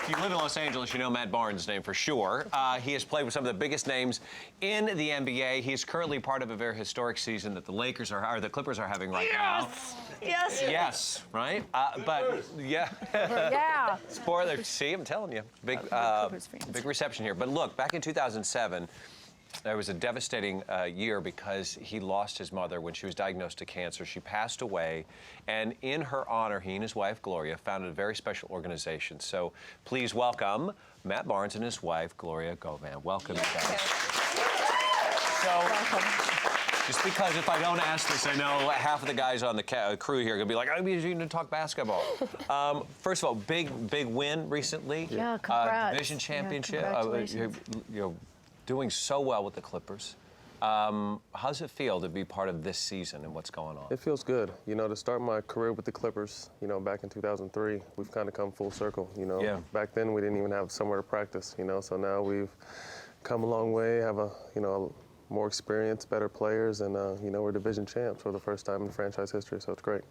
If you live in Los Angeles, you know Matt Barnes' name for sure. He has played with some of the biggest names in the NBA. He is currently part of a very historic season that the Clippers are having right now. Yes. Yes, right? But yeah. Yeah. Spoiler. See, I'm telling you, big reception here. But look, back in 2007. There was a devastating year because he lost his mother when she was diagnosed with cancer. She passed away, and in her honor, he and his wife, Gloria, founded a very special organization. So please welcome Matt Barnes and his wife, Gloria Govan. Welcome, you guys. Just because if I don't ask this, I know half of the guys on the crew here are going to be like, I'm using to talk basketball. First of all, big win recently. Yeah, congrats. Division championship. Yeah, congratulations. Doing so well with the Clippers. How does it feel to be part of this season and what's going on? It feels good. You know, to start my career with the Clippers, you know, back in 2003, we've kind of come full circle, you know. Yeah. Back then, we didn't even have somewhere to practice, you know, so now we've come a long way, have more experience, better players, and, you know, we're division champs for the first time in franchise history, so it's great.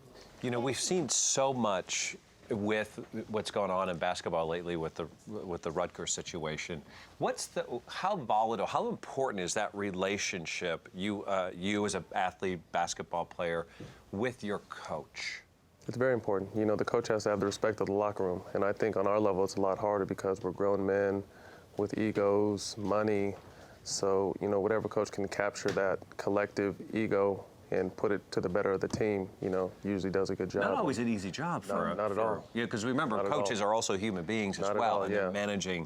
You know, we've seen so much with what's going on in basketball lately with the Rutgers situation. How volatile, how important is that relationship, you as an athlete, basketball player, with your coach? It's very important. You know, the coach has to have the respect of the locker room, and I think on our level it's a lot harder because we're grown men with egos, money, so, you know, whatever coach can capture that collective ego and put it to the better of the team, you know, usually does a good job. Not always an easy job for not at all. Yeah, because remember, coaches are also human beings as well, and they're managing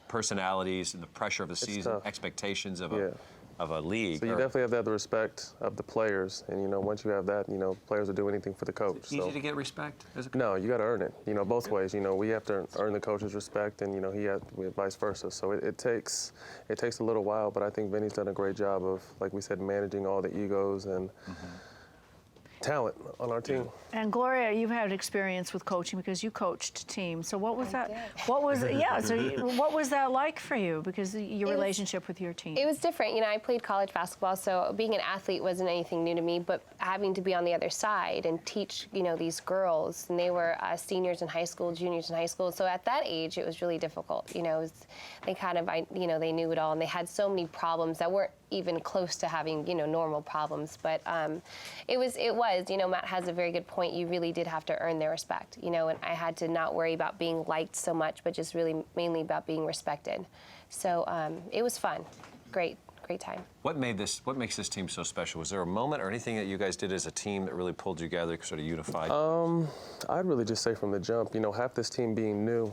personalities and the pressure of the season, expectations of a league. So you definitely have to have the respect of the players, and you know, once you have that, you know, players will do anything for the coach. Is it easy to get respect as a coach? No, you got to earn it. You know, both ways. You know, we have to earn the coach's respect, and you know, we have vice versa. So it takes a little while, but I think Vinny's done a great job of, like we said, managing all the egos and talent on our team. And Gloria, you've had experience with coaching because you coached teams. So what was that? What was what was that like for you? Because your relationship with your team. It was different. You know, I played college basketball, so being an athlete wasn't anything new to me. But having to be on the other side and teach, you know, these girls, and they were seniors in high school, juniors in high school. So at that age, it was really difficult. You know, they kind of, they knew it all, and they had so many problems that weren't even close to having, you know, normal problems. But it was, you know, Matt has a very good point. You really did have to earn their respect, you know, and I had to not worry about being liked so much, but just really mainly about being respected. So it was fun. Great time. What makes this team so special? Was there a moment or anything that you guys did as a team that really pulled you together, sort of unified? I'd really just say from the jump, you know, half this team being new,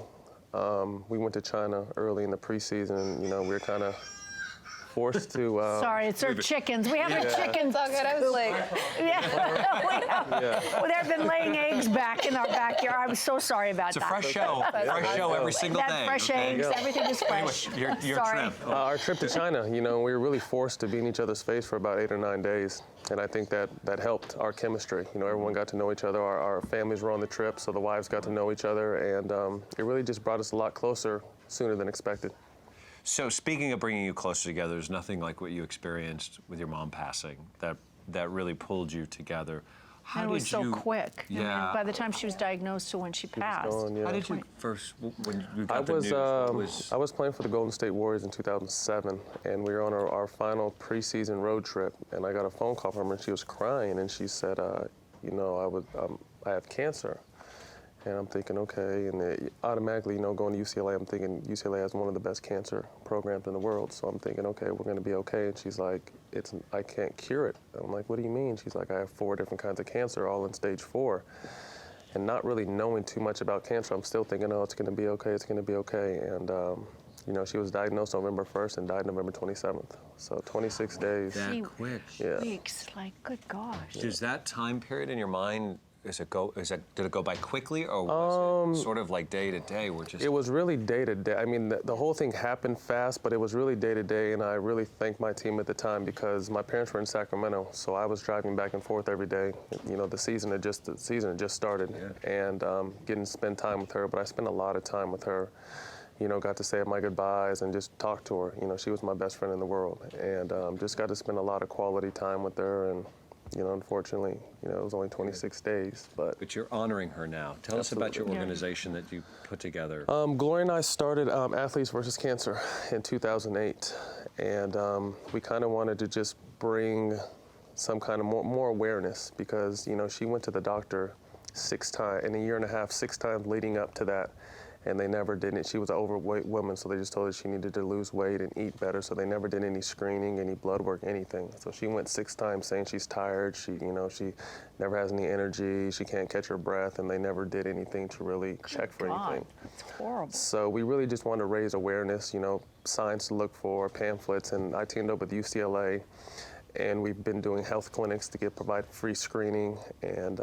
we went to China early in the preseason, and, you know, we were kind of forced to... Sorry, it's our chickens. We have the chickens. All good. I was like... Well, they've been laying eggs back in our backyard. I'm so sorry about that. It's a fresh show. Fresh show every single day. Fresh eggs. Everything is fresh. Your trip. Our trip to China, you know, we were really forced to be in each other's face for about 8 or 9 days. And I think that helped our chemistry. You know, everyone got to know each other. Our families were on the trip, so the wives got to know each other. And it really just brought us a lot closer sooner than expected. So speaking of bringing you closer together, there's nothing like what you experienced with your mom passing that really pulled you together. How did you? It was so quick. Yeah. I mean, by the time she was diagnosed to when she passed. Gone, How did you first, when you got the news? I was playing for the Golden State Warriors in 2007, and we were on our final preseason road trip, and I got a phone call from her, and she was crying, and she said, you know, I have cancer. And I'm thinking, okay, and automatically, you know, going to UCLA, I'm thinking UCLA has one of the best cancer programs in the world. So I'm thinking, okay, we're going to be okay. And she's like, I can't cure it. I'm like, what do you mean? She's like, I have 4 different kinds of cancer, all in stage 4. And not really knowing too much about cancer, I'm still thinking, oh, it's going to be okay, it's going to be okay. And, you know, she was diagnosed November 1st and died November 27th. So 26 days. That quick. Yeah. Weeks, like, good gosh. Does that time period in your mind, did it go by quickly, or was it sort of like day to day? It was really day to day. I mean, the whole thing happened fast, but it was really day to day, and I really thanked my team at the time because my parents were in Sacramento, so I was driving back and forth every day. You know, the season had just started, and getting to spend time with her. But I spent a lot of time with her. You know, got to say my goodbyes and just talk to her. You know, she was my best friend in the world, and just got to spend a lot of quality time with her. And Unfortunately, it was only 26 days, but. But you're honoring her now. Tell us about your Absolutely. organization that you put together. Gloria and I started Athletes versus Cancer in 2008, and we kind of wanted to just bring some kind of more awareness because, she went to the doctor 6 times, in a year and a half, 6 times leading up to that, and they never did it. She was an overweight woman, so they just told her she needed to lose weight and eat better, so they never did any screening, any blood work, anything. So she went 6 times saying she's tired, she never has any energy, she can't catch her breath, and they never did anything to really check for anything. It's horrible. So we really just wanted to raise awareness, signs to look for, pamphlets, and I teamed up with UCLA, and we've been doing health clinics to provide free screening, and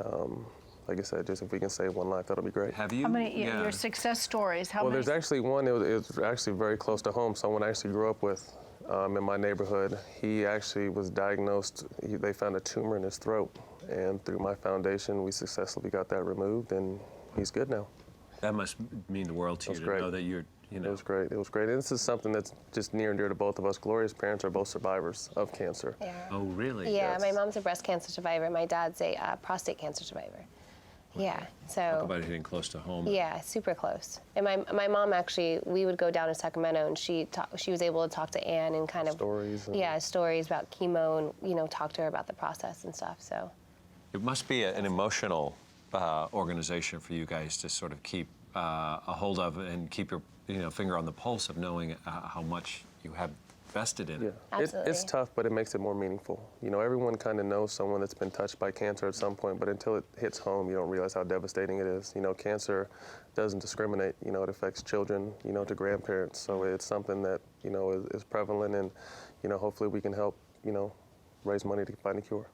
like I said, just if we can save one life, that'll be great. Have you? How many, your success stories, how Well, many? there's actually one, it was actually very close to home. Someone I actually grew up with in my neighborhood. He actually was diagnosed, they found a tumor in his throat. And through my foundation, we successfully got that removed, and he's good now. That must mean the world to you to know that you're, It was great, it was great. And this is something that's just near and dear to both of us. Gloria's parents are both survivors of cancer. Yeah. Oh, really? Yeah, Yes. my mom's a breast cancer survivor. My dad's a prostate cancer survivor. Yeah, so. Talk about hitting close to home. Yeah, super close. And my mom actually, we would go down to Sacramento, and she was able to talk to Ann and kind of Stories. stories about chemo, and talk to her about the process and stuff. So It must be an emotional organization for you guys to sort of keep a hold of and keep your finger on the pulse of knowing how much you have vested in it. Yeah, it's tough, but it makes it more meaningful. Everyone kind of knows someone that's been touched by cancer at some point, but until it hits home, you don't realize how devastating it is. Cancer doesn't discriminate. It affects children, to grandparents. So it's something that, is prevalent, and, hopefully we can help, raise money to find a cure.